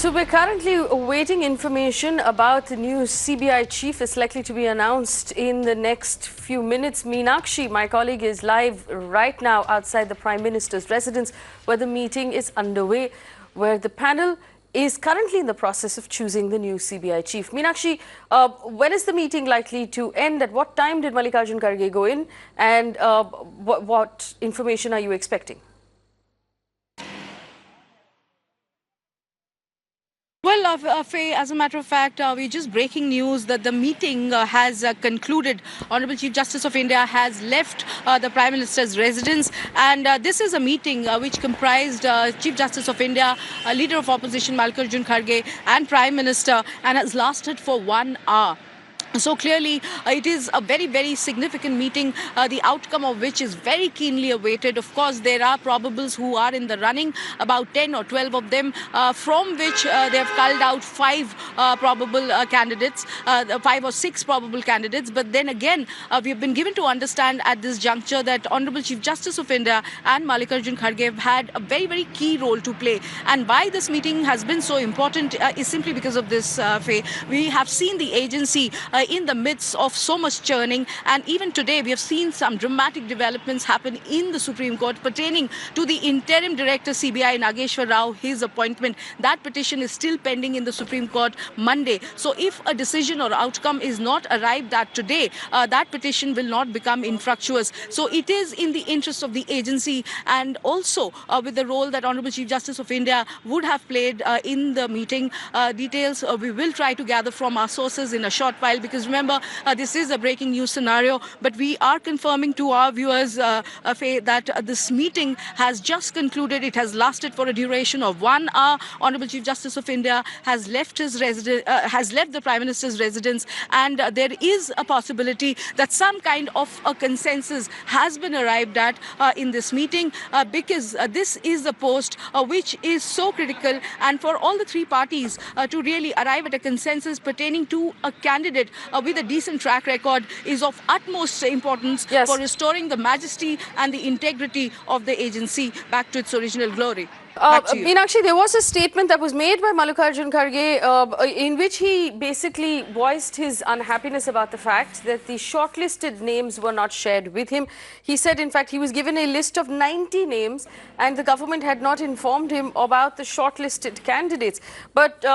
So we're currently awaiting information about the new CBI chief. Is likely to be announced in the next few minutes. Meenakshi, my colleague, is live right now outside the Prime Minister's residence, where the meeting is underway, where the panel is currently in the process of choosing the new CBI chief. Meenakshi, when is the meeting likely to end? At what time did Mallikarjun Kharge go in? And what information are you expecting? Well, Faye, as a matter of fact, we're just breaking news that the meeting has concluded. Honorable Chief Justice of India has left the Prime Minister's residence, and this is a meeting which comprised Chief Justice of India, Leader of Opposition Mallikarjun Kharge, and Prime Minister, and has lasted for 1 hour. So clearly, it is a very, very significant meeting, the outcome of which is very keenly awaited. Of course, there are probables who are in the running, about 10 or 12 of them, from which they have culled out 5 probable candidates, 5 or 6 probable candidates. But then again, we have been given to understand at this juncture that Honorable Chief Justice of India and Mallikarjun Kharge have had a very, very key role to play. And why this meeting has been so important is simply because of this, Faye. We have seen the agency in the midst of so much churning, and even today we have seen some dramatic developments happen in the Supreme Court pertaining to the interim director CBI Nageshwar Rao, his appointment. That petition is still pending in the Supreme Court Monday. So if a decision or outcome is not arrived at today, that petition will not become infructuous. So it is in the interest of the agency, and also with the role that Honorable Chief Justice of India would have played in the meeting. Details we will try to gather from our sources in a short while, because remember, this is a breaking news scenario, but we are confirming to our viewers, Faye, that this meeting has just concluded. It has lasted for a duration of 1 hour. Honorable Chief Justice of India has left his has left the Prime Minister's residence, and there is a possibility that some kind of a consensus has been arrived at in this meeting, because this is a post which is so critical, and for all the 3 parties to really arrive at a consensus pertaining to a candidate with a decent track record is of utmost importance for restoring the majesty and the integrity of the agency back to its original glory. Meenakshi, there was a statement that was made by Mallikarjun Kharge in which he basically voiced his unhappiness about the fact that the shortlisted names were not shared with him. He said, in fact, he was given a list of 90 names and the government had not informed him about the shortlisted candidates. But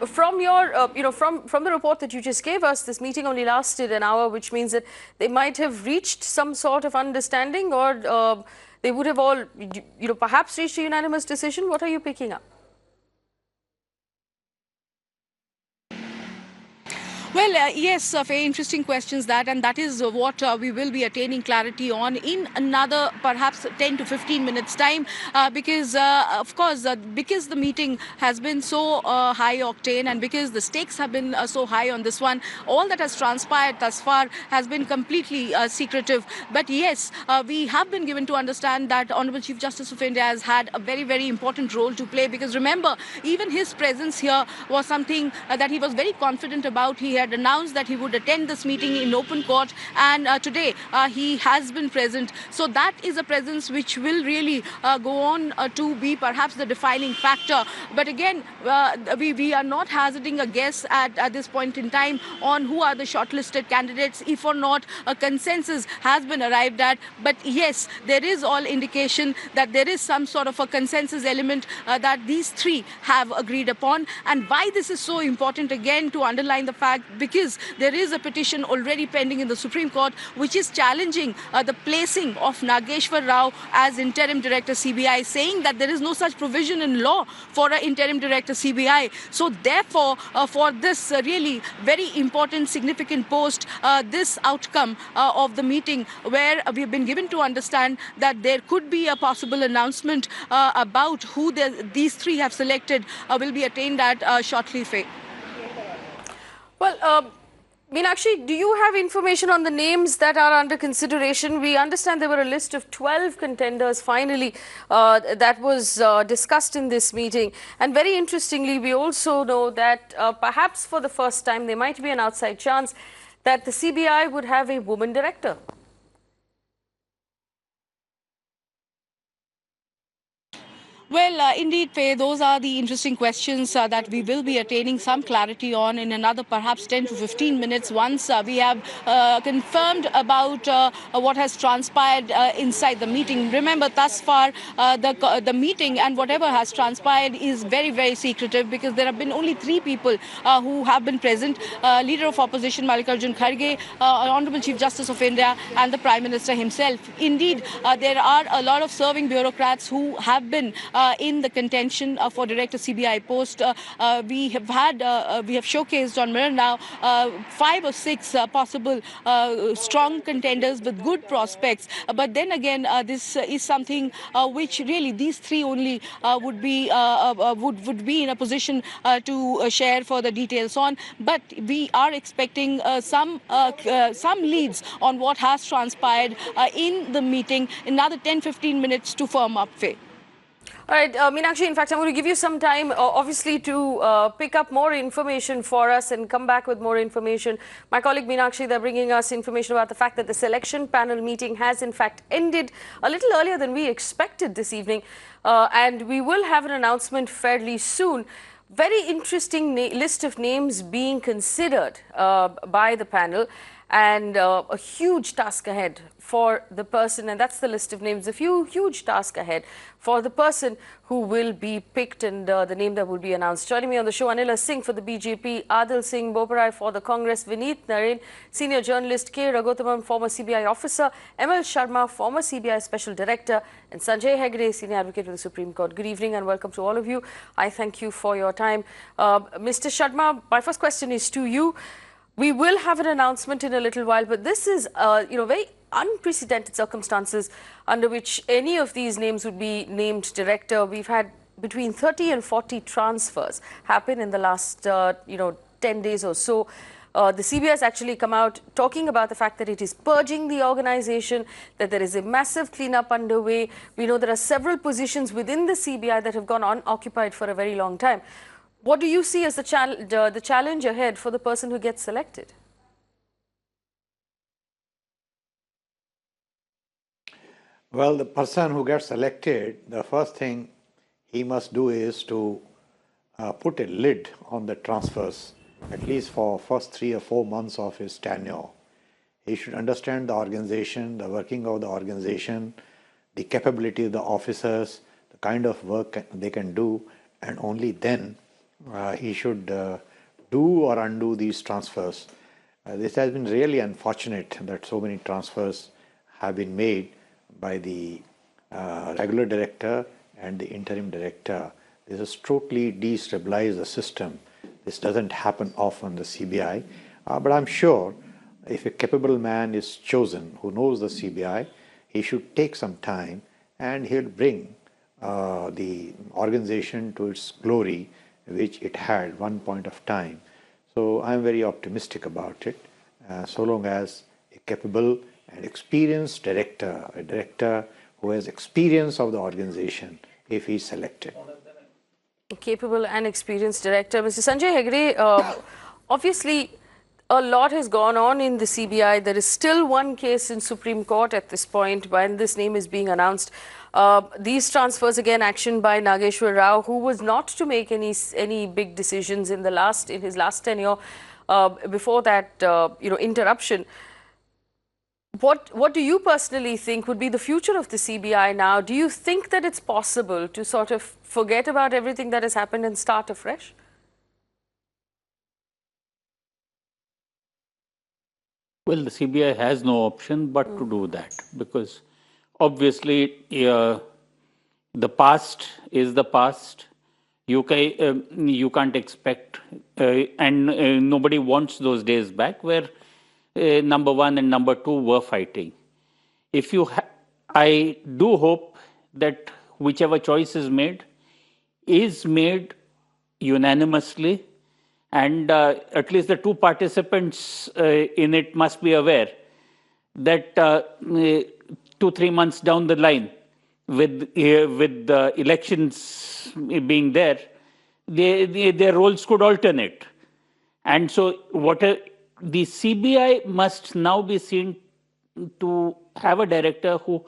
from your, from the report that you just gave us, this meeting only lasted an hour, which means that they might have reached some sort of understanding, or they would have all, perhaps reached a unanimous decision. What are you picking up? Well, yes, very interesting questions and that is what we will be attaining clarity on in another perhaps 10 to 15 minutes time, because of course, because the meeting has been so high octane, and because the stakes have been so high on this one, all that has transpired thus far has been completely secretive. But yes, we have been given to understand that Honorable Chief Justice of India has had a very, very important role to play, because remember, even his presence here was something that he was very confident about. He had announced that he would attend this meeting in open court, and today he has been present. So that is a presence which will really go on to be perhaps the defining factor. But again, we are not hazarding a guess at this point in time on who are the shortlisted candidates, if or not a consensus has been arrived at. But yes, there is all indication that there is some sort of a consensus element that these 3 have agreed upon. And why this is so important, again, to underline the fact, because there is a petition already pending in the Supreme Court which is challenging the placing of Nageshwar Rao as interim director CBI, saying that there is no such provision in law for an interim director CBI. So therefore, for this really very important, significant post, this outcome of the meeting, where we have been given to understand that there could be a possible announcement about who these 3 have selected, will be attained at shortly, Faye. Well, Meenakshi, do you have information on the names that are under consideration? We understand there were a list of 12 contenders finally that was discussed in this meeting. And very interestingly, we also know that perhaps for the first time there might be an outside chance that the CBI would have a woman director. Well, indeed, Faye, those are the interesting questions that we will be attaining some clarity on in another perhaps 10 to 15 minutes once we have confirmed about what has transpired inside the meeting. Remember, thus far, the meeting and whatever has transpired is very, very secretive because there have been only three people who have been present. Leader of Opposition Mallikarjun Kharge, Honorable Chief Justice of India and the Prime Minister himself. Indeed, there are a lot of serving bureaucrats who have been in the contention for Director CBI post. We have showcased on Mirror now 5 or 6 possible strong contenders with good prospects. But then again, this is something which really these three only would be in a position to share further details on. But we are expecting some leads on what has transpired in the meeting. Another 10-15 minutes to firm up, Faye. All right, Meenakshi, in fact, I'm going to give you some time, obviously, to pick up more information for us and come back with more information. My colleague Meenakshi, they're bringing us information about the fact that the selection panel meeting has, in fact, ended a little earlier than we expected this evening. And we will have an announcement fairly soon. Very interesting list of names being considered by the panel, and a huge task ahead for the person, and that's the list of names, a huge task ahead for the person who will be picked and the name that will be announced. Joining me on the show, Anila Singh for the BJP, Adil Singh Boparai for the Congress, Vineet Narain, senior journalist, K. Raghutamam, former CBI officer, ML Sharma, former CBI Special Director, and Sanjay Hegarty, senior advocate with the Supreme Court. Good evening and welcome to all of you. I thank you for your time. Mr. Sharma, my first question is to you. We will have an announcement in a little while, but this is, very unprecedented circumstances under which any of these names would be named director. We've had between 30 and 40 transfers happen in the last, 10 days or so. The CBI has actually come out talking about the fact that it is purging the organization, that there is a massive cleanup underway. We know there are several positions within the CBI that have gone unoccupied for a very long time. What do you see as the challenge ahead for the person who gets selected? Well, the person who gets elected, the first thing he must do is to put a lid on the transfers, at least for first 3 or 4 months of his tenure. He should understand the organization, the working of the organization, the capability of the officers, the kind of work they can do, and only then he should do or undo these transfers. This has been really unfortunate that so many transfers have been made by the regular director and the interim director. This has totally destabilized the system. This doesn't happen often in the CBI, but I'm sure if a capable man is chosen who knows the CBI, he should take some time and he'll bring the organization to its glory, which it had one point of time. So I'm very optimistic about it, so long as a capable and experienced director, a director who has experience of the organization, if he's selected. Capable and experienced director. Mr. Sanjay Hegarty, obviously a lot has gone on in the CBI. There is still one case in Supreme Court at this point when this name is being announced. These transfers, again, actioned by Nageshwar Rao, who was not to make any big decisions in his last tenure before that interruption. What do you personally think would be the future of the CBI now? Do you think that it's possible to sort of forget about everything that has happened and start afresh? Well, the CBI has no option but to do that, because obviously the past is the past. You can't expect, and nobody wants those days back where number one and number two were fighting. I do hope that whichever choice is made unanimously, and at least the two participants in it must be aware that 2-3 months down the line, with the elections being there, their roles could alternate. And so the CBI must now be seen to have a director who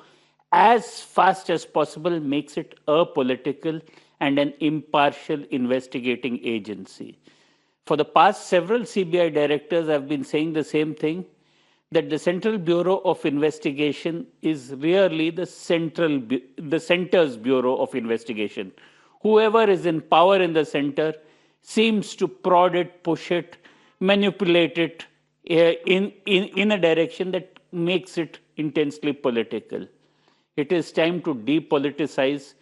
as fast as possible makes it apolitical and an impartial investigating agency. For the past several CBI directors have been saying the same thing, that the Central Bureau of Investigation is really the center's Bureau of Investigation. Whoever is in power in the center seems to prod it, push it, manipulate it in a direction that makes it intensely political. It is time to depoliticize,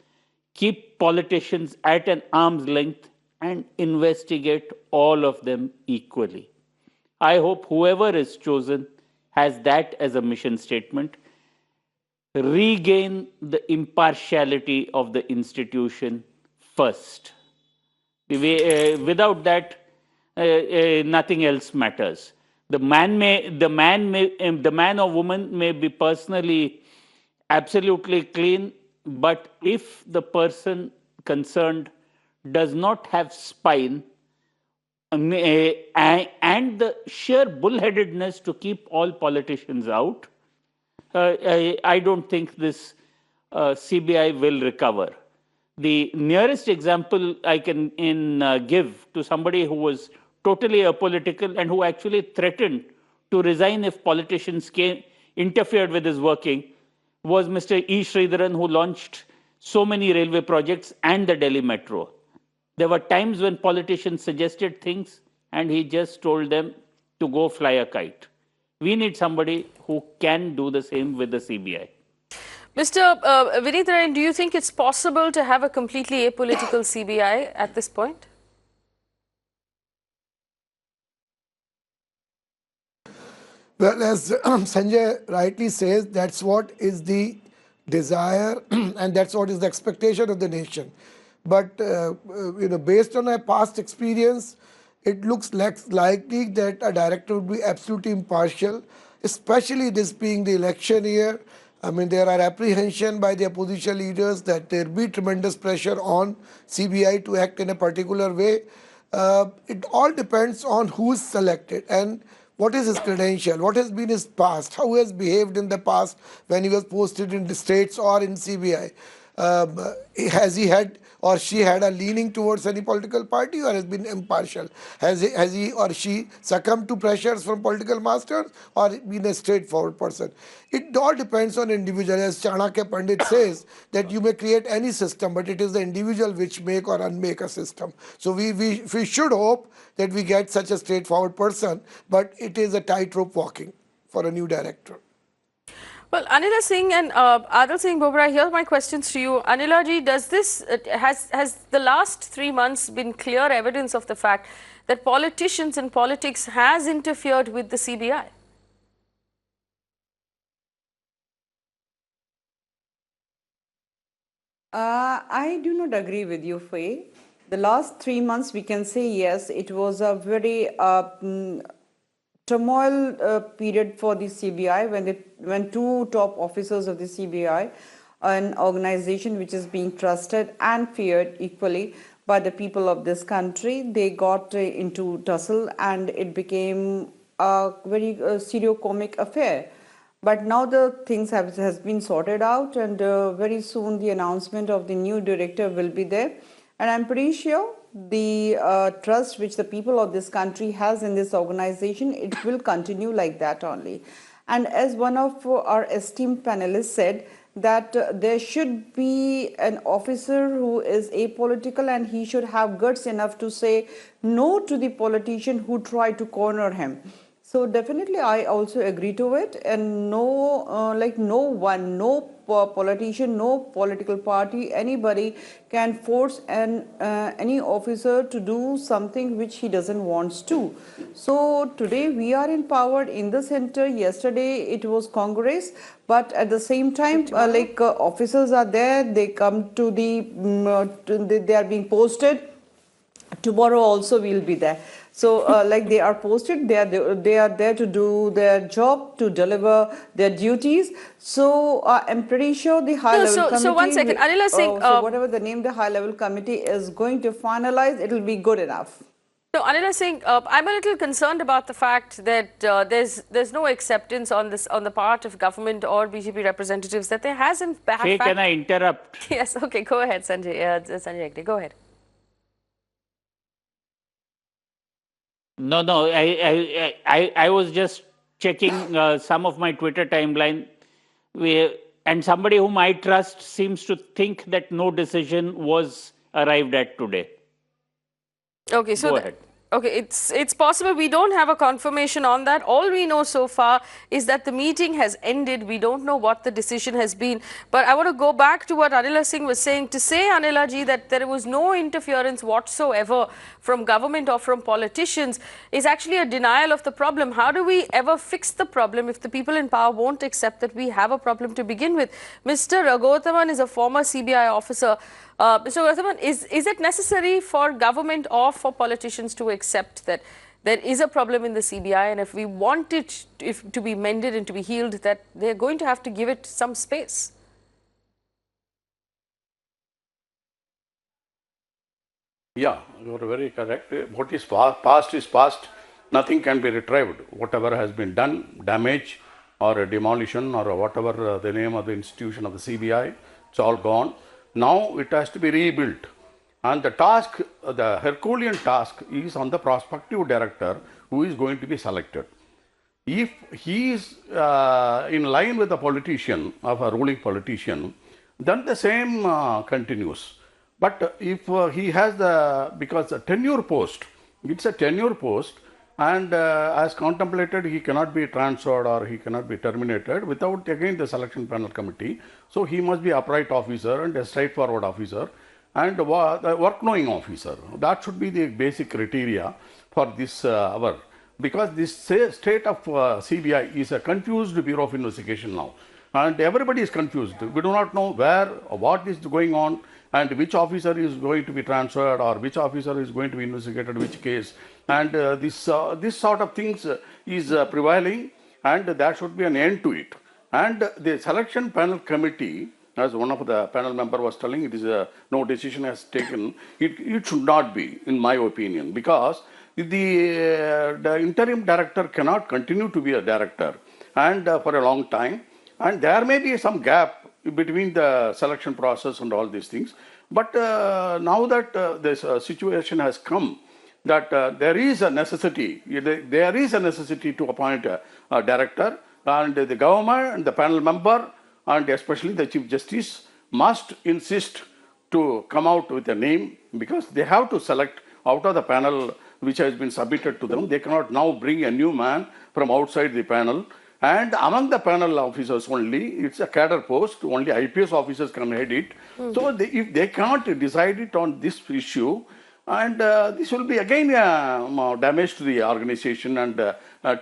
keep politicians at an arm's length, and investigate all of them equally. I hope whoever is chosen has that as a mission statement. Regain the impartiality of the institution first. Without that, nothing else matters. The man or woman may be personally absolutely clean, but if the person concerned does not have spine and the sheer bullheadedness to keep all politicians out, I don't think this CBI will recover. The nearest example I can give to somebody who was totally apolitical and who actually threatened to resign if politicians interfered with his working was Mr. E. Sridharan, who launched so many railway projects and the Delhi Metro. There were times when politicians suggested things and he just told them to go fly a kite. We need somebody who can do the same with the CBI. Mr. Vineet Ryan, do you think it's possible to have a completely apolitical CBI at this point? Well, as Sanjay rightly says, that's what is the desire and that's what is the expectation of the nation. But based on our past experience, it looks less likely that a director would be absolutely impartial, especially this being the election year. I mean, there are apprehension by the opposition leaders that there be tremendous pressure on CBI to act in a particular way. It all depends on who is selected and what is his credential, what has been his past, how he has behaved in the past when he was posted in the states or in CBI. Has he had or she had a leaning towards any political party or has been impartial? Has he or she succumbed to pressures from political masters or been a straightforward person? It all depends on individual. As Chanakya Pandit says, that you may create any system, but it is the individual which make or unmake a system. So we should hope that we get such a straightforward person, but it is a tightrope walking for a new director. Well, Anila Singh and Adil Singh Bobra, here are my questions to you. Anila ji, does this, has the last 3 months been clear evidence of the fact that politicians and politics has interfered with the CBI? I do not agree with you, Faye. The last 3 months, we can say yes, it was a very turmoil period for the CBI when two top officers of the CBI, an organization which is being trusted and feared equally by the people of this country, they got into tussle and it became a very serio-comic affair. But now the things has been sorted out and very soon the announcement of the new director will be there. And I'm pretty sure the trust which the people of this country has in this organization, it will continue like that only. And as one of our esteemed panelists said, that there should be an officer who is apolitical and he should have guts enough to say no to the politician who try to corner him. So definitely I also agree to it, and no politician, no political party, anybody can force any officer to do something which he doesn't want to. So today we are empowered in the center, yesterday it was Congress, but at the same time officers are there, they come to they are being posted. Tomorrow also we'll be there. So they are posted, they are there to do their job, to deliver their duties. So I'm pretty sure the high level committee. So 1 second, Anila Singh. So whatever the name the high level committee is going to finalize, it will be good enough. So, Anila Singh, I'm a little concerned about the fact that there's no acceptance on this on the part of government or BJP representatives that there has in fact. Faye, can I interrupt? Yes. Okay. Go ahead, Sanjay. Sanjay Hegarty, go ahead. No, no. I was just checking some of my Twitter timeline, and somebody whom I trust seems to think that no decision was arrived at today. Okay, so Go ahead. Okay, it's possible we don't have a confirmation on that. All we know so far is that the meeting has ended. We don't know what the decision has been. But I want to go back to what Anila Singh was saying. To say, Anila ji, that there was no interference whatsoever from government or from politicians is actually a denial of the problem. How do we ever fix the problem if the people in power won't accept that we have a problem to begin with? Mr. Gauthaman is a former CBI officer. Mr. Gauthaman, is it necessary for government or for politicians to accept that there is a problem in the CBI, and if we want it to be mended and to be healed, that they're going to have to give it some space? Yeah, you are very correct. What is past is past. Nothing can be retrieved. Whatever has been done, damage or a demolition or whatever the name of the institution of the CBI, it's all gone. Now it has to be rebuilt. And the task, the Herculean task is on the prospective director who is going to be selected. If he is in line with the politician, of a ruling politician, then the same continues. But if he has because the tenure post, it's a tenure post, and as contemplated, he cannot be transferred or he cannot be terminated without again the selection panel committee. So he must be upright officer and a straightforward officer and a work knowing officer. That should be the basic criteria for this hour. Because this state of CBI is a confused Bureau of Investigation now. And everybody is confused. We do not know where or what is going on and which officer is going to be transferred or which officer is going to be investigated, which case. And this sort of things is prevailing, and there should be an end to it. And the selection panel committee, as one of the panel member was telling, it is no decision has taken. It should not be, in my opinion, because the interim director cannot continue to be a director and for a long time, and there may be some gap between the selection process and all these things. But now that this situation has come, that there is a necessity to appoint a director, and the government and the panel member and especially the Chief Justice must insist to come out with a name, because they have to select out of the panel which has been submitted to them. They cannot now bring a new man from outside the panel. And among the panel officers only, it's a cadre post, only IPS officers can head it. So if they can't decide it on this issue, and this will be again damage to the organization and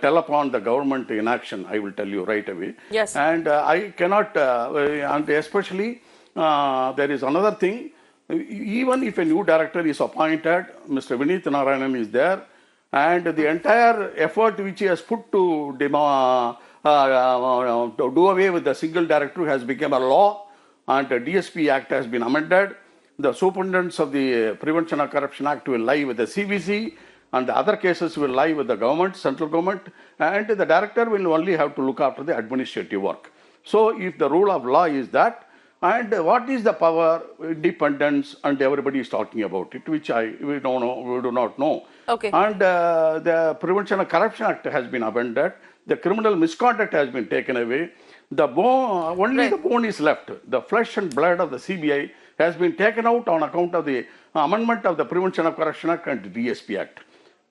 tell upon the government inaction, I will tell you right away. Yes. And I cannot, and especially there is another thing, even if a new director is appointed, Mr. Vineet Narayanan is there, and the entire effort which he has put to do away with the single director has become a law, and the DSP Act has been amended. The superintendents of the Prevention of Corruption Act will lie with the CBC, and the other cases will lie with the government, central government, and the director will only have to look after the administrative work. So if the rule of law is that, and what is the power, independence, and everybody is talking about it, which we do not know. Okay. And the Prevention of Corruption Act has been amended. The criminal misconduct has been taken away. The bone, only the bone is left. The flesh and blood of the CBI has been taken out on account of the amendment of the Prevention of Corruption Act and the DSP Act.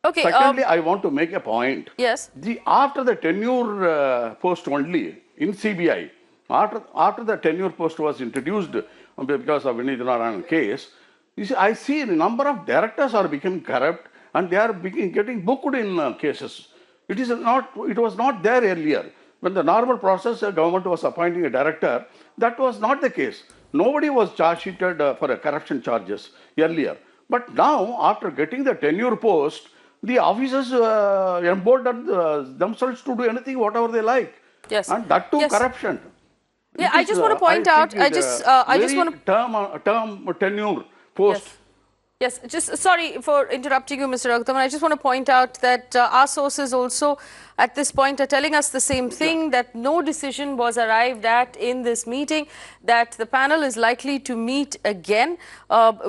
Okay. Secondly, I want to make a point. Yes. After the tenure post only in CBI, after the tenure post was introduced because of Vineet Narayanan case, I see the number of directors are becoming corrupt and they are getting booked in cases. It was not there earlier. When the normal process, the government was appointing a director, that was not the case. Nobody was charge sheeted for corruption charges earlier. But now, after getting the tenure post, the officers emboldened themselves to do anything, whatever they like. Yes. And that too, Yes. corruption. Yeah, I just want to point out. I just want to term tenure post. Yes. Yes, just sorry for interrupting you, Mr. Raghutam. I just want to point out that our sources also at this point are telling us the same thing, that no decision was arrived at in this meeting, that the panel is likely to meet again.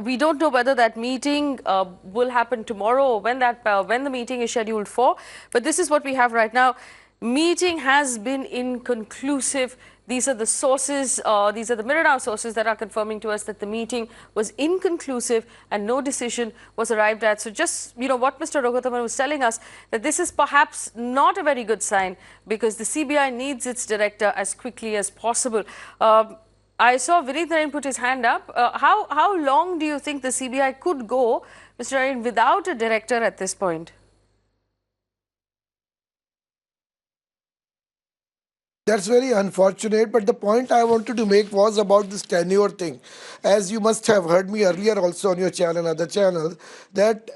We don't know whether that meeting will happen tomorrow or when the meeting is scheduled for, but this is what we have right now. Meeting has been inconclusive. These are the sources, these are the Mirror Now sources that are confirming to us that the meeting was inconclusive and no decision was arrived at. So just, what Mr. Raghutam was telling us, that this is perhaps not a very good sign, because the CBI needs its director as quickly as possible. I saw Vineet Narain put his hand up. How long do you think the CBI could go, Mr. Narain, without a director at this point? That's very unfortunate, but the point I wanted to make was about this tenure thing. As you must have heard me earlier also on your channel and other channels, that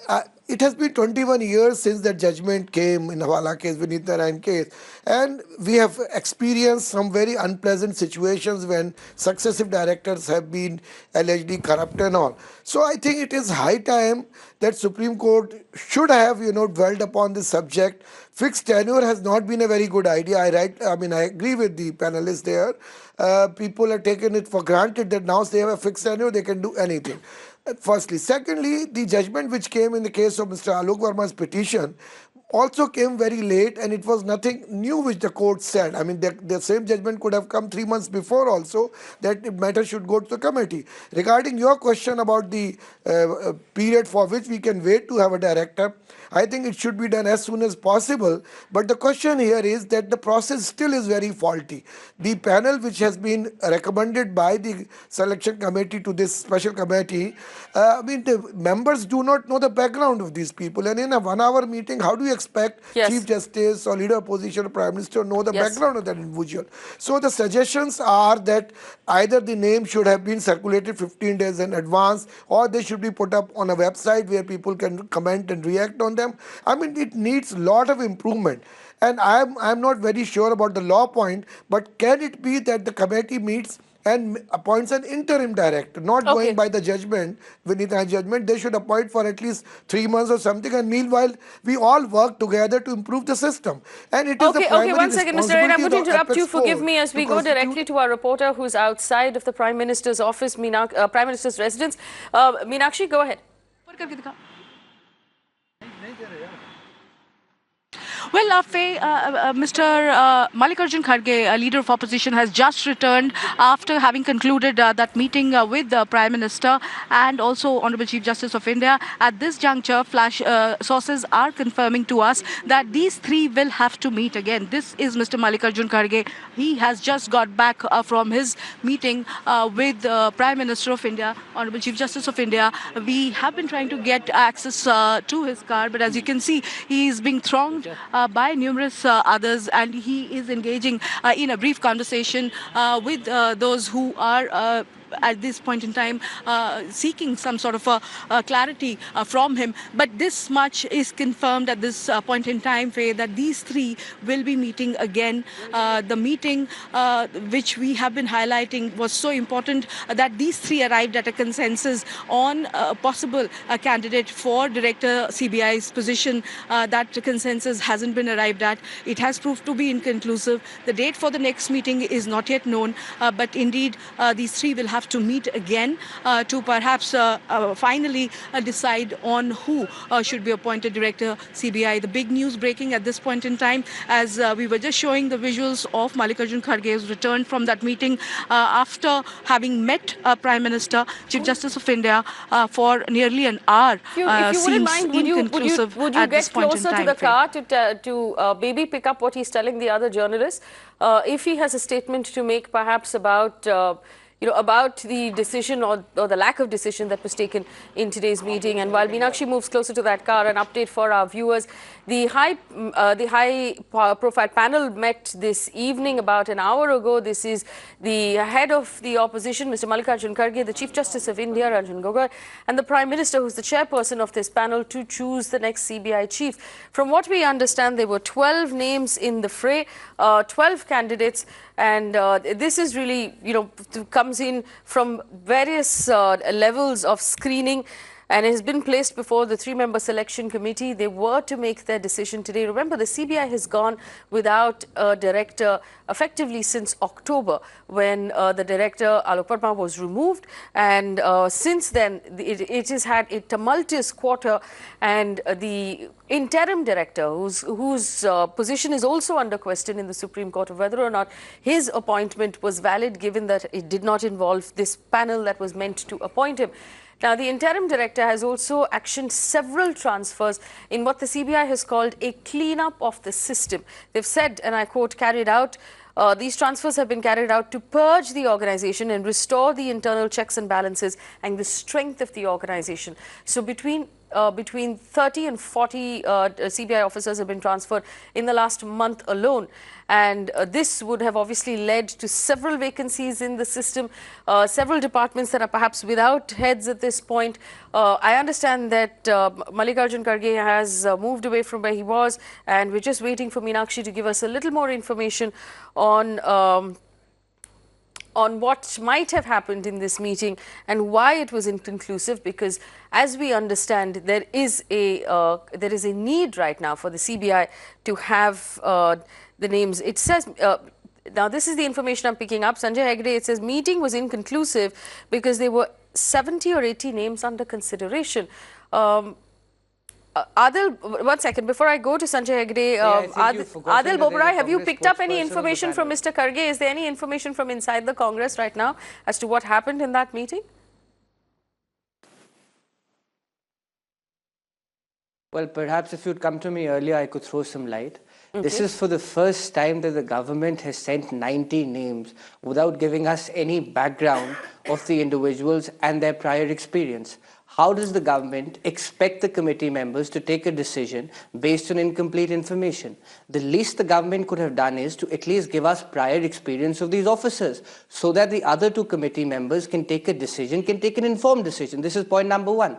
it has been 21 years since that judgment came in Hawala case, Vineet Narain case, and we have experienced some very unpleasant situations when successive directors have been allegedly corrupt and all. So I think it is high time that Supreme Court should have, dwelled upon this subject. Fixed tenure has not been a very good idea. I agree with the panelists there. People have taken it for granted that now they have a fixed tenure, they can do anything. Firstly. Secondly, the judgment which came in the case of Mr. Alok Verma's petition also came very late, and it was nothing new which the court said. I mean, the same judgment could have come 3 months before also, that the matter should go to the committee. Regarding your question about the period for which we can wait to have a director, I think it should be done as soon as possible. But the question here is that the process still is very faulty. The panel which has been recommended by the selection committee to this special committee, the members do not know the background of these people. And in a 1-hour meeting, how do you expect Chief Justice or leader opposition or Prime Minister to know the background of that individual? So the suggestions are that either the name should have been circulated 15 days in advance, or they should be put up on a website where people can comment and react on them. I mean, it needs a lot of improvement. And I'm not very sure about the law point, but can it be that the committee meets and appoints an interim director, not going by the judgment, Vineet Narain judgment? They should appoint for at least 3 months or something, and meanwhile, we all work together to improve the system. And it is the primary one second, Mr. Narain, I'm going to interrupt you. Forgive me as we go directly to our reporter who's outside of the Prime Minister's office, Prime Minister's residence. Meenakshi, go ahead. Well, Faye, Mr. Mallikarjun Kharge, leader of opposition, has just returned after having concluded that meeting with the Prime Minister and also Honorable Chief Justice of India. At this juncture, flash sources are confirming to us that these three will have to meet again. This is Mr. Mallikarjun Kharge. He has just got back from his meeting with the Prime Minister of India, Honorable Chief Justice of India. We have been trying to get access to his car, but as you can see, he is being thronged by numerous others, and he is engaging in a brief conversation with those who are at this point in time seeking some sort of clarity from him. But this much is confirmed at this point in time, Faye, that these three will be meeting again. The meeting which we have been highlighting was so important that these three arrived at a consensus on a possible candidate for Director CBI's position. That consensus hasn't been arrived at. It has proved to be inconclusive. The date for the next meeting is not yet known, but indeed these three will have to meet again to perhaps finally decide on who should be appointed Director CBI. The big news breaking at this point in time, as we were just showing the visuals of Mallikarjun Kharge's return from that meeting after having met Prime Minister, Chief Justice of India for nearly an hour. If you wouldn't mind, would you get closer to the car to maybe pick up what he's telling the other journalists? If he has a statement to make perhaps about about the decision or the lack of decision that was taken in today's meeting. And while Meenakshi moves closer to that car, an update for our viewers. The high-profile panel met this evening about an hour ago. This is the head of the opposition, Mr. Mallikarjun Kharge, the Chief Justice of India, Ranjan Gogoi, and the Prime Minister, who's the chairperson of this panel, to choose the next CBI chief. From what we understand, there were 12 names in the fray, 12 candidates, and this is really, comes in from various levels of screening. and has been placed before the 3-member selection committee. They were to make their decision today. Remember, the CBI has gone without a director effectively since October, when the director Alok Verma was removed, and since then it has had a tumultuous quarter, and the interim director, whose position is also under question in the Supreme Court of whether or not his appointment was valid, given that it did not involve this panel that was meant to appoint him. Now, the interim director has also actioned several transfers in what the CBI has called a cleanup of the system. They've said, and I quote, these transfers have been carried out to purge the organization and restore the internal checks and balances and the strength of the organization. So between 30 and 40 CBI officers have been transferred in the last month alone. And this would have obviously led to several vacancies in the system, several departments that are perhaps without heads at this point. I understand that Mallikarjun Kharge has moved away from where he was, and we're just waiting for Meenakshi to give us a little more information on what might have happened in this meeting and why it was inconclusive, because as we understand, there is a need right now for the CBI to have the names. It says, now this is the information I'm picking up, Sanjay Hegarty, it says meeting was inconclusive because there were 70 or 80 names under consideration. Adil, one second, before I go to Sanjay Hegarty, Adil Bobarai, have you picked up any information from Mr. Kharge? Is there any information from inside the Congress right now as to what happened in that meeting? Well, perhaps if you'd come to me earlier, I could throw some light. Okay. This is for the first time that the government has sent 90 names without giving us any background of the individuals and their prior experience. How does the government expect the committee members to take a decision based on incomplete information? The least the government could have done is to at least give us prior experience of these officers, so that the other two committee members can take a decision, can take an informed decision. This is point number one.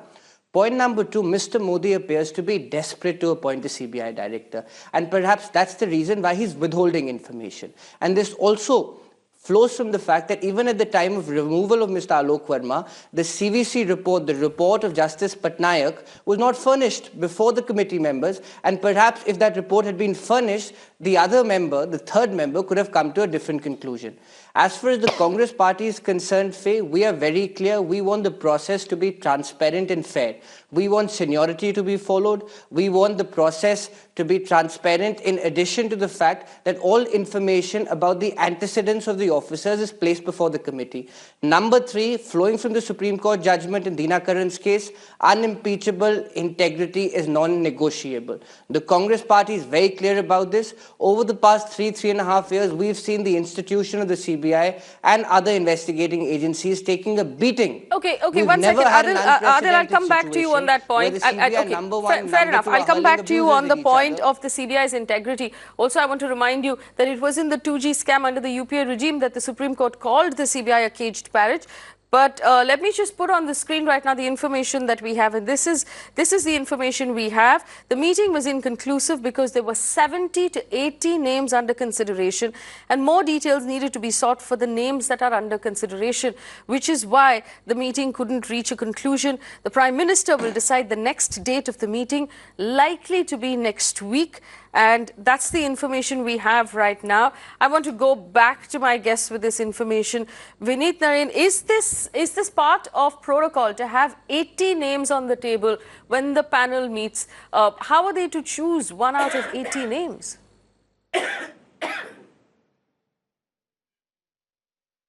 Point number two, Mr. Modi appears to be desperate to appoint the CBI director, and perhaps that's the reason why he's withholding information. And this also flows from the fact that even at the time of removal of Mr. Alok Verma, the CVC report, the report of Justice Patnaik, was not furnished before the committee members, and perhaps if that report had been furnished, the other member, the third member, could have come to a different conclusion. As far as the Congress party is concerned, Faye, we are very clear. We want the process to be transparent and fair. We want seniority to be followed. We want the process to be transparent, in addition to the fact that all information about the antecedents of the officers is placed before the committee. Number three, flowing from the Supreme Court judgment in Dina Karan's case, unimpeachable integrity is non-negotiable. The Congress party is very clear about this. Over the past 3.5 years, we've seen the institution of the CBI and other investigating agencies taking a beating. Okay, one second. Adil, I'll come back to you on that point. Fair enough. I'll come back to you on the point of the CBI's integrity. Also, I want to remind you that it was in the 2G scam under the UPA regime that the Supreme Court called the CBI a caged parrot. But let me just put on the screen right now the information that we have, and this is the information we have. The meeting was inconclusive because there were 70 to 80 names under consideration, and more details needed to be sought for the names that are under consideration, which is why the meeting couldn't reach a conclusion. The Prime Minister will decide the next date of the meeting, likely to be next week. And that's the information we have right now. I want to go back to my guests with this information. Vineet Narain, is this part of protocol to have 80 names on the table when the panel meets? How are they to choose one out of 80 names?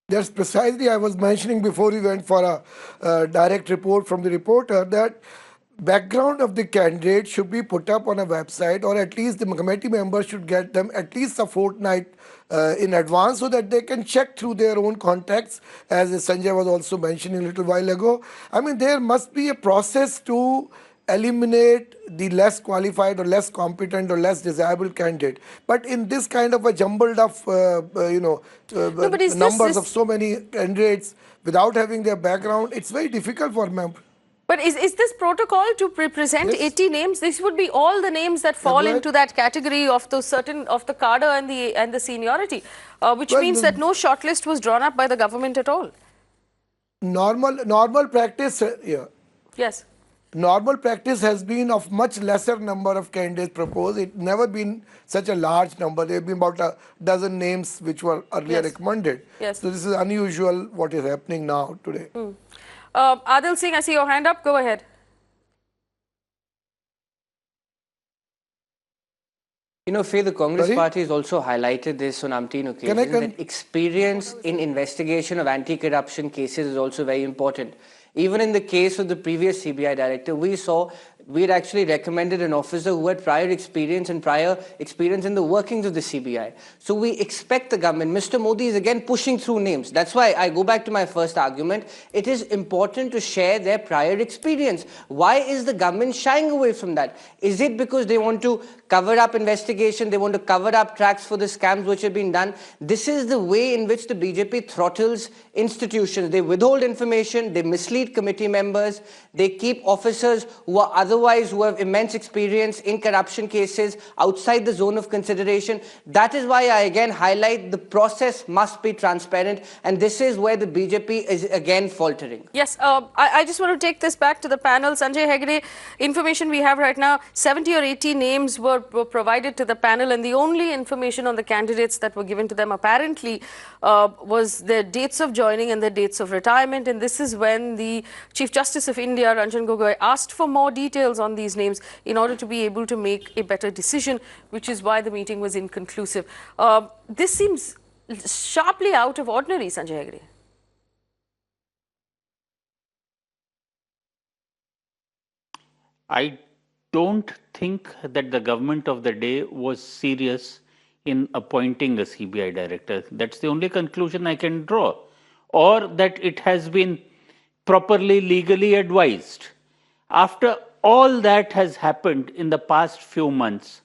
That's precisely I was mentioning before we went for a direct report from the reporter, that background of the candidate should be put up on a website, or at least the committee members should get them at least a fortnight in advance, so that they can check through their own contacts, as Sanjay was also mentioning a little while ago. I mean, there must be a process to eliminate the less qualified or less competent or less desirable candidate. But in this kind of a jumbled up, numbers of so many candidates without having their background, it's very difficult for members. But is this protocol to present 80 names? This would be all the names that fall into that category of the cadre and the seniority, which means that no shortlist was drawn up by the government at all. Normal practice, yeah. Yes. normal practice has been of much lesser number of candidates proposed. It never been such a large number. There have been about a dozen names which were earlier Yes. recommended. Yes. So this is unusual what is happening now today. Adil Singh, I see your hand up. Go ahead. You know, Faye, the Congress Sorry? party has also highlighted this on umpteen occasions, that experience in investigation of anti-corruption cases is also very important. Even in the case of the previous CBI director, we had actually recommended an officer who had prior experience in the workings of the CBI. So we expect the government, Mr. Modi is again pushing through names. That's why I go back to my first argument. It is important to share their prior experience. Why is the government shying away from that? Is it because they want to cover up investigation, they want to cover up tracks for the scams which have been done? This is the way in which the BJP throttles institutions. They withhold information, they mislead committee members, they keep officers who have immense experience in corruption cases outside the zone of consideration. That is why I again highlight the process must be transparent, and this is where the BJP is again faltering. Yes, I just want to take this back to the panel. Sanjay Hegarty, information we have right now, 70 or 80 names were provided to the panel, and the only information on the candidates that were given to them apparently was their dates of joining and their dates of retirement. And this is when the Chief Justice of India, Ranjan Gogoi, asked for more details on these names in order to be able to make a better decision, which is why the meeting was inconclusive. This seems sharply out of ordinary, Sanjay Hegarty. I don't think that the government of the day was serious in appointing a CBI director. That's the only conclusion I can draw. Or that it has been properly legally advised. After all that has happened in the past few months,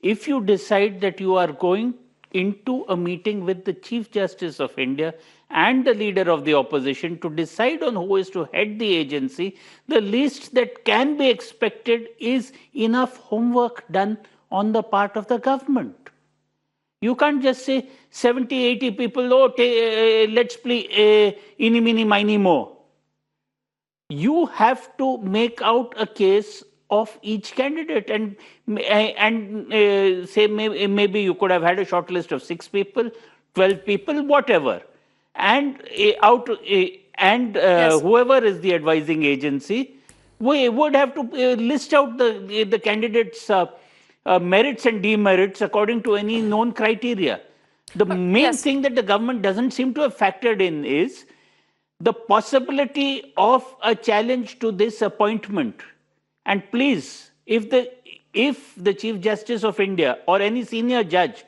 if you decide that you are going into a meeting with the Chief Justice of India and the leader of the opposition to decide on who is to head the agency, the least that can be expected is enough homework done on the part of the government. You can't just say 70, 80 people, let's play eeny, meeny, miny, mo. You have to make out a case of each candidate and say maybe you could have had a short list of 6 people, 12 people, whatever. And Yes. whoever is the advising agency, we would have to list out the candidates' merits and demerits according to any known criteria. The main yes. thing that the government doesn't seem to have factored in is the possibility of a challenge to this appointment. And please, if the Chief Justice of India or any senior judge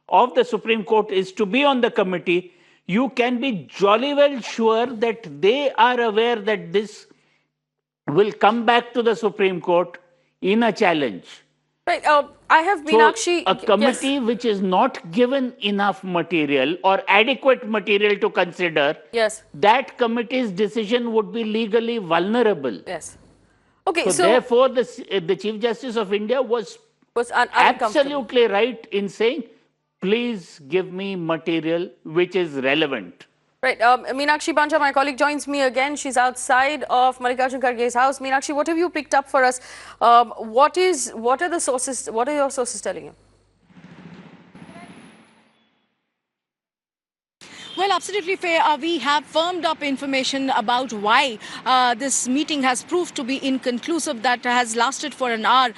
of the Supreme Court is to be on the committee, you can be jolly well sure that they are aware that this will come back to the Supreme Court in a challenge. Right, I have Meenakshi. So a committee which is not given enough material or adequate material to consider, Yes. that committee's decision would be legally vulnerable. Yes. Okay, So therefore, the Chief Justice of India was uncomfortable. absolutely right in saying, please give me material which is relevant. Right, Meenakshi Banja, my colleague, joins me again. She's outside of Mallikarjun Kharge's house. Meenakshi, what have you picked up for us? What are the sources? What are your sources telling you? Well, absolutely, Faye. We have firmed up information about why this meeting has proved to be inconclusive, that has lasted for an hour.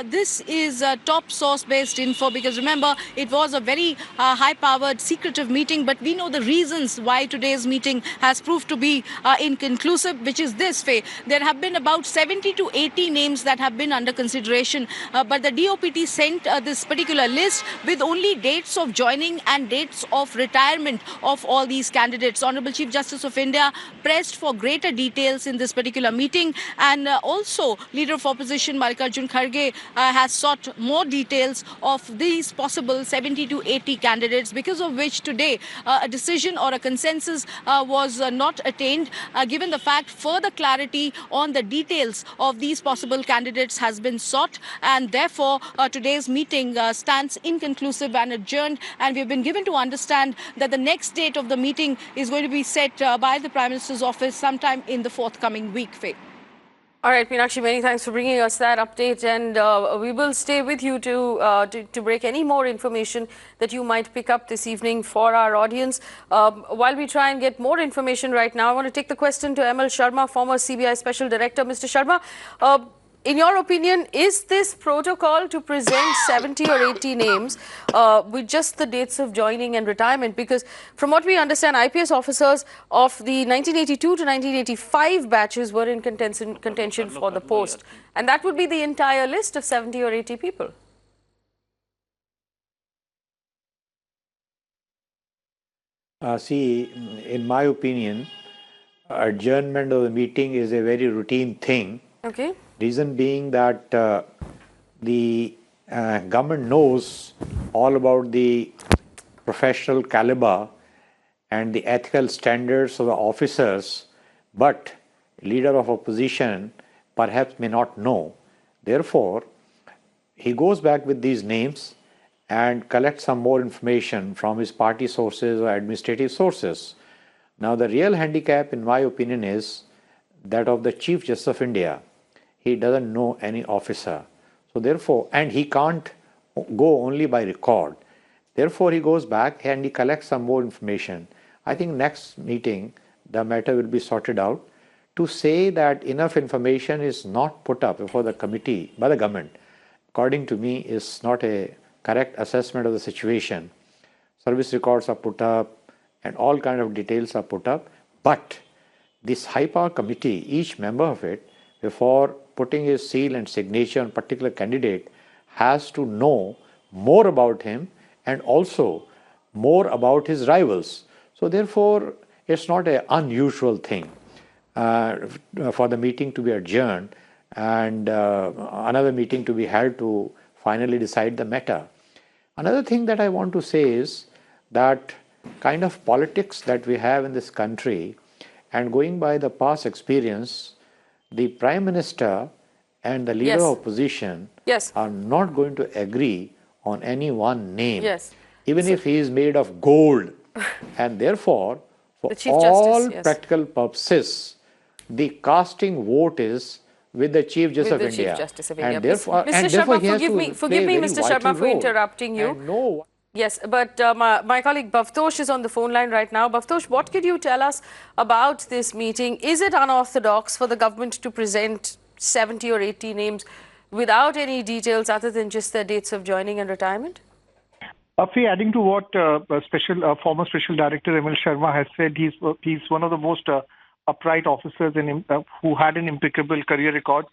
This is top source-based info because, remember, it was a very high-powered, secretive meeting. But we know the reasons why today's meeting has proved to be inconclusive, which is this, Faye. There have been about 70 to 80 names that have been under consideration. But the DOPT sent this particular list with only dates of joining and dates of retirement of all these candidates. Honorable Chief Justice of India pressed for greater details in this particular meeting, and also Leader of Opposition Mallikarjun Kharge has sought more details of these possible 70 to 80 candidates, because of which today a decision or a consensus was not attained, given the fact further clarity on the details of these possible candidates has been sought, and therefore today's meeting stands inconclusive and adjourned, and we've been given to understand that the next date of the meeting is going to be set by the Prime Minister's office sometime in the forthcoming week, Faye. All right, Meenakshi, many thanks for bringing us that update, and we will stay with you to break any more information that you might pick up this evening for our audience. While we try and get more information right now, I want to take the question to ML Sharma, former CBI Special Director. Mr. Sharma, in your opinion, is this protocol to present 70 or 80 names with just the dates of joining and retirement? Because from what we understand, IPS officers of the 1982 to 1985 batches were in contention for the post. And that would be the entire list of 70 or 80 people. See, in my opinion, adjournment of the meeting is a very routine thing. Okay. Reason being that the government knows all about the professional caliber and the ethical standards of the officers, but leader of opposition perhaps may not know. Therefore, he goes back with these names and collects some more information from his party sources or administrative sources. Now, the real handicap, in my opinion, is that of the Chief Justice of India. He doesn't know any officer. So therefore, and he can't go only by record. Therefore, he goes back and he collects some more information. I think next meeting, the matter will be sorted out. To say that enough information is not put up before the committee by the government, according to me, is not a correct assessment of the situation. Service records are put up and all kind of details are put up. But this high power committee, each member of it, before putting his seal and signature on particular candidate, has to know more about him and also more about his rivals. So therefore, it's not an unusual thing for the meeting to be adjourned and another meeting to be held to finally decide the matter. Another thing that I want to say is that kind of politics that we have in this country, and going by the past experience, the Prime Minister and the leader of opposition are not going to agree on any one name, even if he is made of gold. And therefore, for all practical purposes, the casting vote is with the Chief Justice of India. And therefore, Mr. Sharma, forgive me, Mr. Sharma, for interrupting you. Yes, but my colleague Bhavtosh is on the phone line right now. Bhavtosh, what could you tell us about this meeting? Is it unorthodox for the government to present 70 or 80 names without any details other than just their dates of joining and retirement? Faye, adding to what former Special Director ML Sharma has said, he's one of the most upright officers who had an impeccable career record.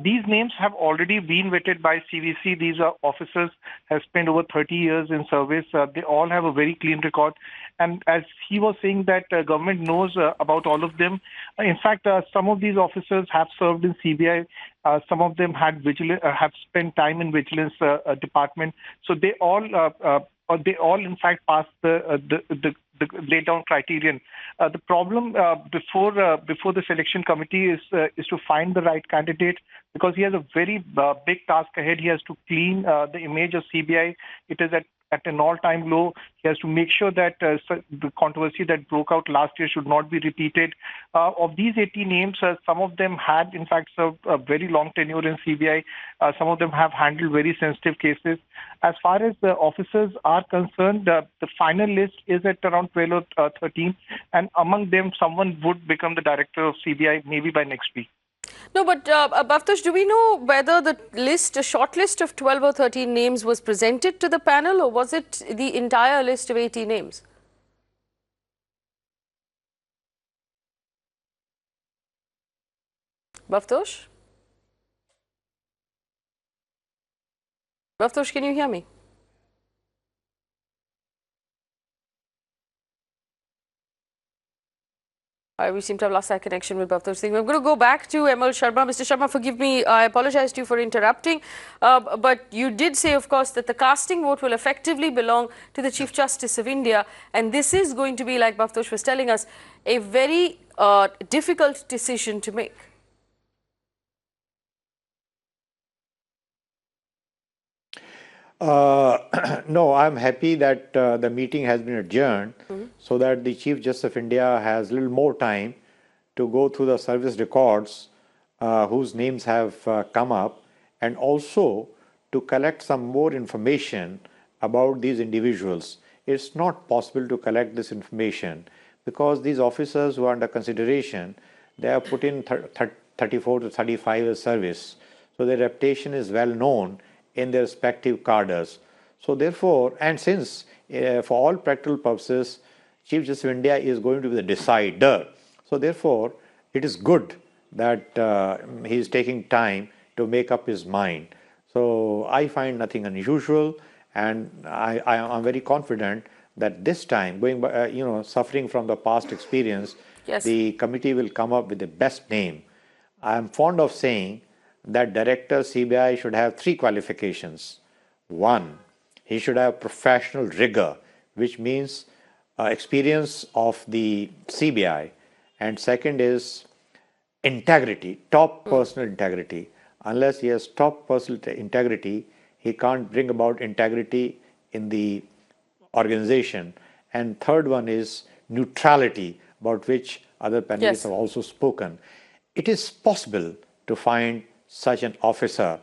These names have already been vetted by CVC. These officers have spent over 30 years in service. They all have a very clean record. And as he was saying that government knows about all of them. In fact, some of these officers have served in CBI. Some of them have spent time in vigilance department. So they all in fact passed the laid down criterion. The problem before the selection committee is to find the right candidate, because he has a very big task ahead. He has to clean the image of CBI. It is at an all-time low. He has to make sure that the controversy that broke out last year should not be repeated. Of these 80 names, some of them had, in fact, served a very long tenure in CBI. Some of them have handled very sensitive cases. As far as the officers are concerned, the final list is at around 12 or 13, and among them, someone would become the director of CBI maybe by next week. No, but Bhavtosh, do we know whether the list, a short list of 12 or 13 names was presented to the panel, or was it the entire list of 80 names? Bhavtosh? Bhavtosh, can you hear me? We seem to have lost our connection with Bhavtosh. I'm going to go back to ML Sharma. Mr. Sharma, forgive me, I apologize to you for interrupting. But you did say, of course, that the casting vote will effectively belong to the Chief Justice of India. And this is going to be, like Bhavtosh was telling us, a very difficult decision to make. No, I'm happy that the meeting has been adjourned so that the Chief Justice of India has a little more time to go through the service records whose names have come up, and also to collect some more information about these individuals. It's not possible to collect this information because these officers who are under consideration, they have put in 34 to 35 years service. So their reputation is well known in their respective cadres. So therefore, and since for all practical purposes, Chief Justice of India is going to be the decider. So therefore, it is good that he is taking time to make up his mind. So I find nothing unusual, and I am very confident that this time, going by, suffering from the past experience, yes, the committee will come up with the best name. I am fond of saying that Director CBI should have 3 qualifications. 1, he should have professional rigor, which means experience of the CBI, and second is integrity, top personal integrity. Unless he has top personal integrity, he can't bring about integrity in the organization. And third one is neutrality, about which other panelists yes, have also spoken. It is possible to find such an officer.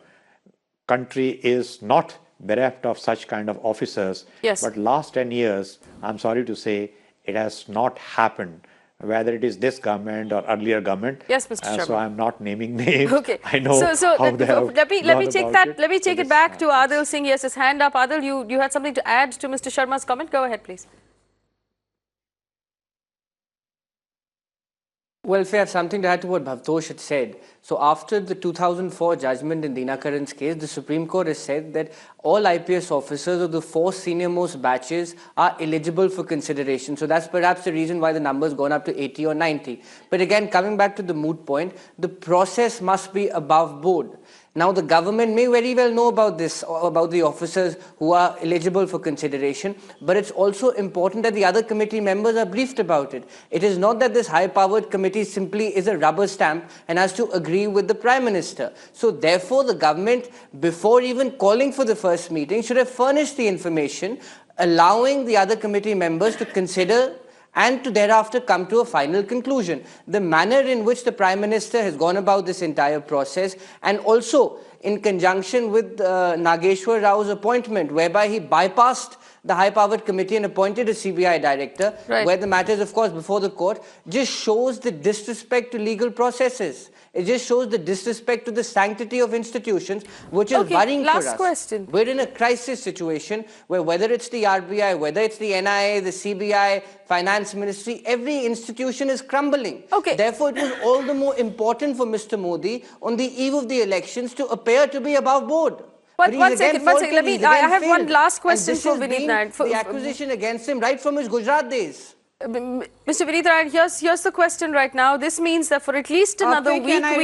Country is not bereft of such kind of officers. yes, But last 10 years, I'm sorry to say, it has not happened, whether it is this government or earlier government. yes, Mr. Sharma. So I'm not naming names. Okay. I know So how they have let me take gone that. about Let me it. take So it back to this- Adil Singh. Yes, his hand up. Adil, you had something to add to Mr. Sharma's comment. Go ahead, please. Well, if I have something to add to what Bhavtosh had said. So after the 2004 judgment in Meenakshi case, the Supreme Court has said that all IPS officers of the 4 senior most batches are eligible for consideration. So that's perhaps the reason why the number's gone up to 80 or 90. But again, coming back to the moot point, the process must be above board. Now, the government may very well know about this, about the officers who are eligible for consideration, but it's also important that the other committee members are briefed about it. It is not that this high-powered committee simply is a rubber stamp and has to agree with the Prime Minister. So, therefore, the government, before even calling for the first meeting, should have furnished the information, allowing the other committee members to consider and to thereafter come to a final conclusion. The manner in which the Prime Minister has gone about this entire process, and also in conjunction with Nageshwar Rao's appointment, whereby he bypassed the high-powered committee and appointed a CBI director, right, where the matter is, of course, before the court, just shows the disrespect to legal processes. It just shows the disrespect to the sanctity of institutions, which is worrying for us. Last question. We're in a crisis situation where whether it's the RBI, whether it's the NIA, the CBI, Finance Ministry, every institution is crumbling. Okay. Therefore, it was all the more important for Mr. Modi on the eve of the elections to appear to be above board. But he's one again second, one second. faltered, he's again I have one failed. last And question this for has Vineet been Nayan. the accusation against him right from his Gujarat days. Mr. Vineet Nayan, here's the question right now. This means that for at least another Faye, week can I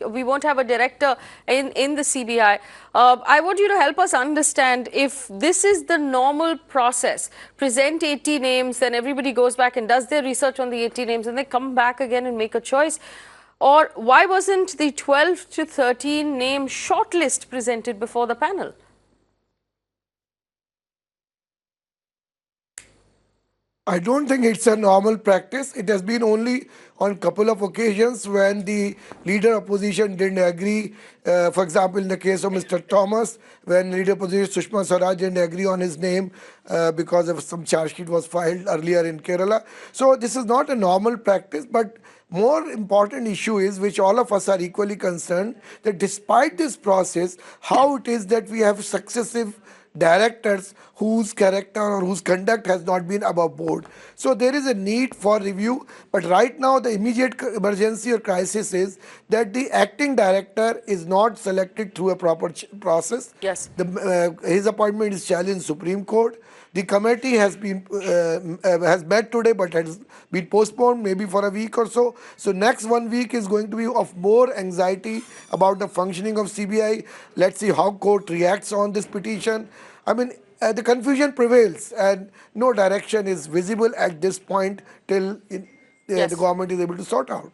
we won't have a director in the CBI. I want you to help us understand if this is the normal process. Present 80 names, then everybody goes back and does their research on the 80 names, and they come back again and make a choice. Or why wasn't the 12 to 13 name shortlist presented before the panel? I don't think it's a normal practice. It has been only on a couple of occasions when the leader opposition didn't agree. For example, in the case of Mr. Thomas, when leader opposition Sushma Swaraj didn't agree on his name because of some charge sheet was filed earlier in Kerala. So this is not a normal practice, but more important issue is, which all of us are equally concerned, that despite this process, how it is that we have successive directors whose character or whose conduct has not been above board. So there is a need for review, but right now the immediate emergency or crisis is that the acting director is not selected through a proper process. Yes. His appointment is challenged in Supreme Court. The committee has been has met today, but has been postponed maybe for a week or so. So next 1 week is going to be of more anxiety about the functioning of CBI. Let's see how court reacts on this petition. I mean, the confusion prevails, and no direction is visible at this point till Yes. the government is able to sort out.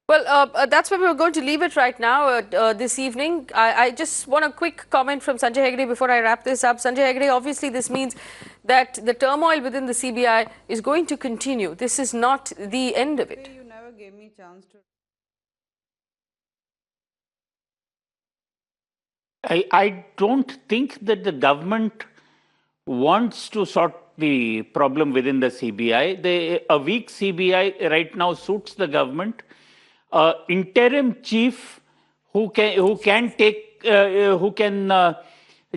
Well, that's where we're going to leave it right now this evening. I just want a quick comment from Sanjay Hegarty before I wrap this up. Sanjay Hegarty, obviously this means that the turmoil within the CBI is going to continue. This is not the end of it. You never gave me a chance to I don't think that the government wants to sort the problem within the CBI. A weak CBI right now suits the government. Interim chief who can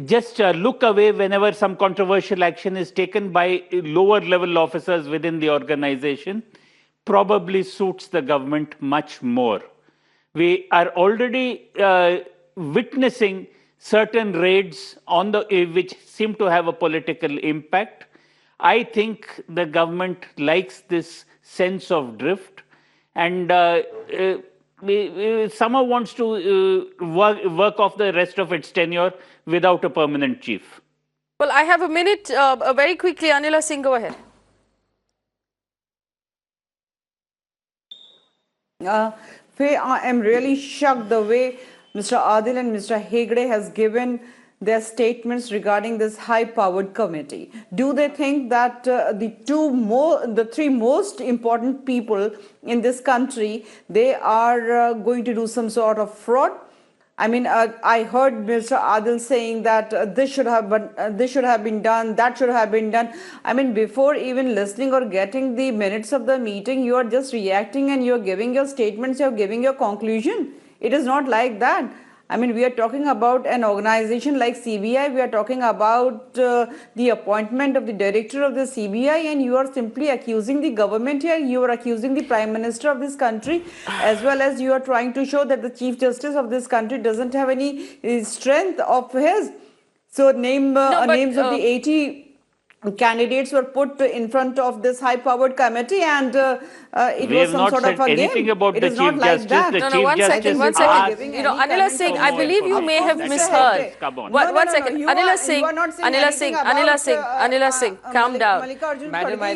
just look away whenever some controversial action is taken by lower level officers within the organization probably suits the government much more. We are already witnessing certain raids on which seem to have a political impact. I think the government likes this sense of drift, and somehow wants to work off the rest of its tenure without a permanent chief. Well, I have a minute. Very quickly, Anila Singh, go ahead. Faye, I am really shocked the way Mr. Adil and Mr. Hegarty has given their statements regarding this high-powered committee. Do they think that the three most important people in this country, they are going to do some sort of fraud? I mean, I heard Mr. Adil saying that this should have been done, that should have been done. I mean, before even listening or getting the minutes of the meeting, you are just reacting and you are giving your statements, you are giving your conclusion. It is not like that. I mean, we are talking about an organization like CBI, we are talking about the appointment of the director of the CBI, and you are simply accusing the government here, you are accusing the Prime Minister of this country, as well as you are trying to show that the Chief Justice of this country doesn't have any strength of his. So names of the 80 candidates were put in front of this high-powered committee, and it was some sort of a game. Anything about it the is Chief not like Justice. that. No, one second. You know, Anila Singh, I believe you may have misheard. One second. Anila Singh, calm down. Madam, I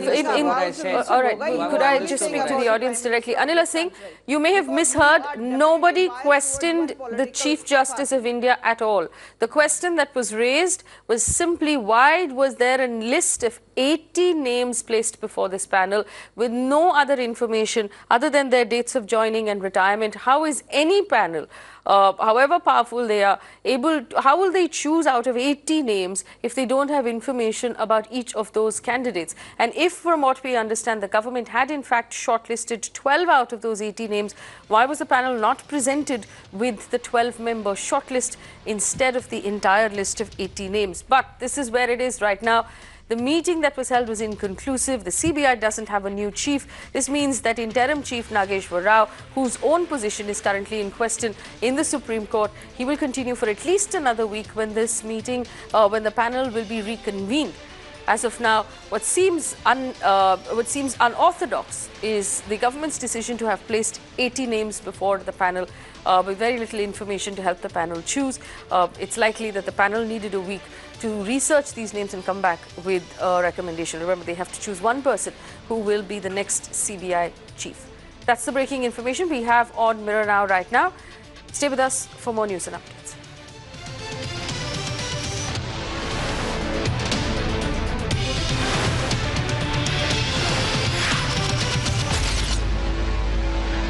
think All right, could I just speak to the audience directly? Anila Singh, you may have misheard. Nobody questioned the Chief Justice of India at all. The question that was raised was simply, why was there a list of 80 names placed before this panel with no other information other than their dates of joining and retirement? How is any panel, however powerful they are, how will they choose out of 80 names if they don't have information about each of those candidates? And if, from what we understand, the government had in fact shortlisted 12 out of those 80 names, why was the panel not presented with the 12-member shortlist instead of the entire list of 80 names? But this is where it is right now. The meeting that was held was inconclusive. The CBI doesn't have a new chief. This means that interim chief Nageshwar Rao, whose own position is currently in question in the Supreme Court, he will continue for at least another week when this meeting, when the panel will be reconvened. As of now, what seems unorthodox is the government's decision to have placed 80 names before the panel with very little information to help the panel choose. It's likely that the panel needed a week to research these names and come back with a recommendation. Remember, they have to choose one person who will be the next CBI chief. That's the breaking information we have on Mirror Now right now. Stay with us for more news and updates.